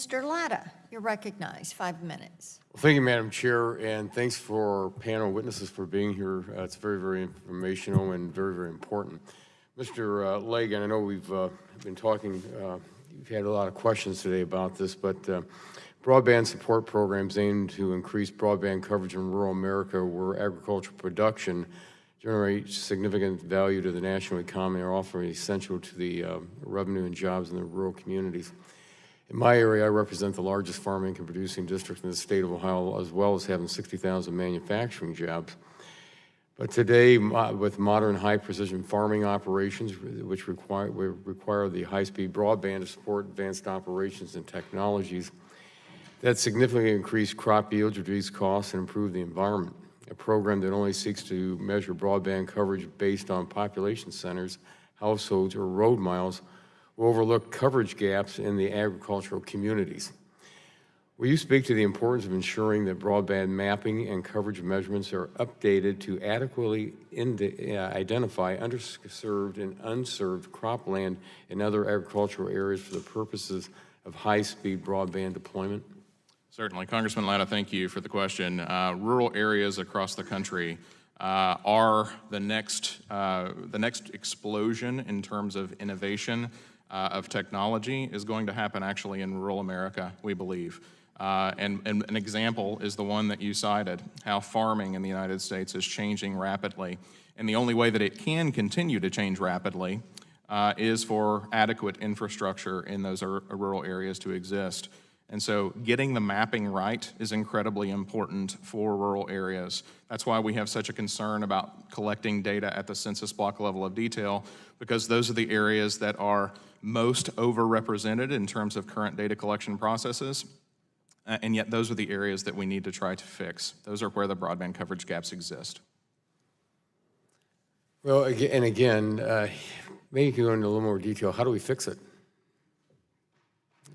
Mr. Latta, you're recognized, 5 minutes. Well, thank you, Madam Chair, and thanks for panel witnesses for being here. It's very, very informational and very, very important. Mr. Lagan, I know we've been talking, you've had a lot of questions today about this, but broadband support programs aim to increase broadband coverage in rural America where agricultural production generates significant value to the national economy and are often essential to the revenue and jobs in the rural communities. In my area, I represent the largest farming and producing district in the state of Ohio, as well as having 60,000 manufacturing jobs. But today, with modern high-precision farming operations, which require the high-speed broadband to support advanced operations and technologies, that significantly increase crop yields, reduce costs, and improve the environment. A program that only seeks to measure broadband coverage based on population centers, households, or road miles will overlook coverage gaps in the agricultural communities. Will you speak to the importance of ensuring that broadband mapping and coverage measurements are updated to adequately identify underserved and unserved cropland and other agricultural areas for the purposes of high-speed broadband deployment? Certainly. Congressman Latta, thank you for the question. Rural areas across the country are the next explosion in terms of innovation of technology is going to happen actually in rural America, we believe. And an example is the one that you cited, how farming in the United States is changing rapidly. And the only way that it can continue to change rapidly is for adequate infrastructure in those rural areas to exist. And so getting the mapping right is incredibly important for rural areas. That's why we have such a concern about collecting data at the census block level of detail, because those are the areas that are most overrepresented in terms of current data collection processes. And yet those are the areas that we need to try to fix. Those are where the broadband coverage gaps exist. Well, again, maybe you can go into a little more detail. How do we fix it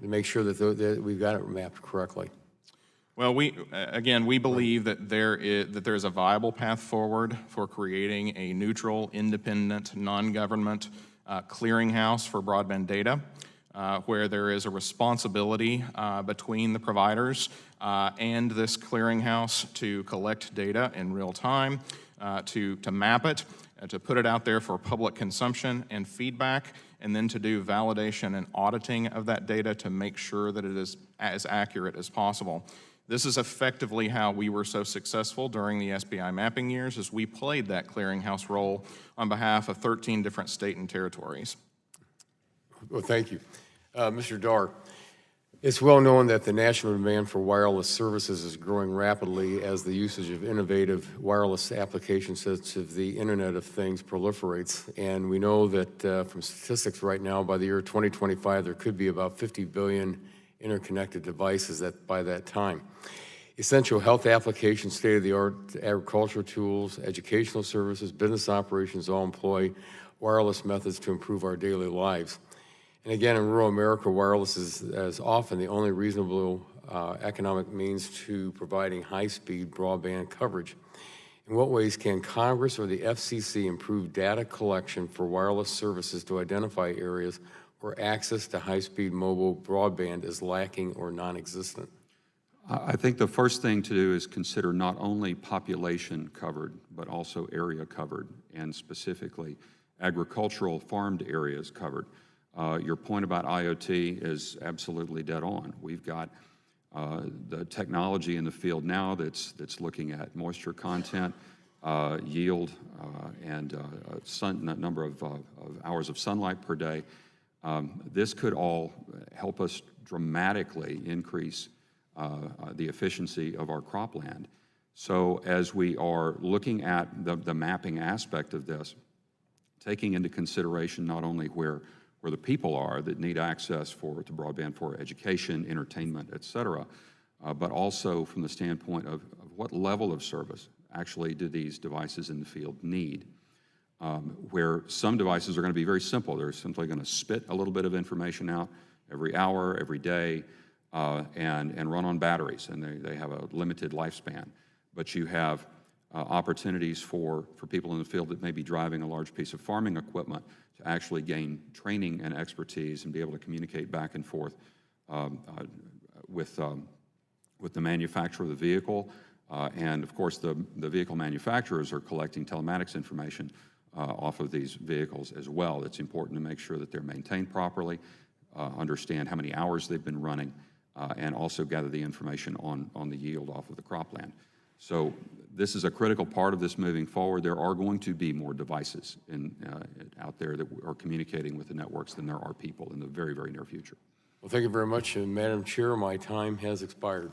to make sure that we've got it mapped correctly? Well, we believe that there is a viable path forward for creating a neutral, independent, non-government clearinghouse for broadband data, where there is a responsibility between the providers and this clearinghouse to collect data in real time, to map it, to put it out there for public consumption and feedback, and then to do validation and auditing of that data to make sure that it is as accurate as possible. This is effectively how we were so successful during the SBI mapping years, as we played that clearinghouse role on behalf of 13 different state and territories. Well, thank you. Mr. Dar, it's well known that the national demand for wireless services is growing rapidly as the usage of innovative wireless applications such as the Internet of Things proliferates. And we know that from statistics right now, by the year 2025, there could be about 50 billion interconnected devices by that time. Essential health applications, state-of-the-art agricultural tools, educational services, business operations all employ wireless methods to improve our daily lives. And again, in rural America, wireless is often the only reasonable economic means to providing high-speed broadband coverage. In what ways can Congress or the FCC improve data collection for wireless services to identify areas where access to high-speed mobile broadband is lacking or non-existent? I think the first thing to do is consider not only population covered, but also area covered, and specifically agricultural farmed areas covered. Your point about IoT is absolutely dead on. We've got the technology in the field now that's looking at moisture content, yield, and number of hours of sunlight per day. This could all help us dramatically increase the efficiency of our cropland. So as we are looking at the mapping aspect of this, taking into consideration not only where the people are that need access to broadband for education, entertainment, et cetera, but also from the standpoint of what level of service actually do these devices in the field need. Where some devices are going to be very simple. They're simply going to spit a little bit of information out every hour, every day, and run on batteries, and they have a limited lifespan. But you have opportunities for people in the field that may be driving a large piece of farming equipment to actually gain training and expertise and be able to communicate back and forth with the manufacturer of the vehicle. And of course, the vehicle manufacturers are collecting telematics information off of these vehicles as well. It's important to make sure that they're maintained properly, understand how many hours they've been running, and also gather the information on the yield off of the cropland. So this is a critical part of this moving forward. There are going to be more devices out there that are communicating with the networks than there are people in the very, very near future. Well, thank you very much. And Madam Chair, my time has expired.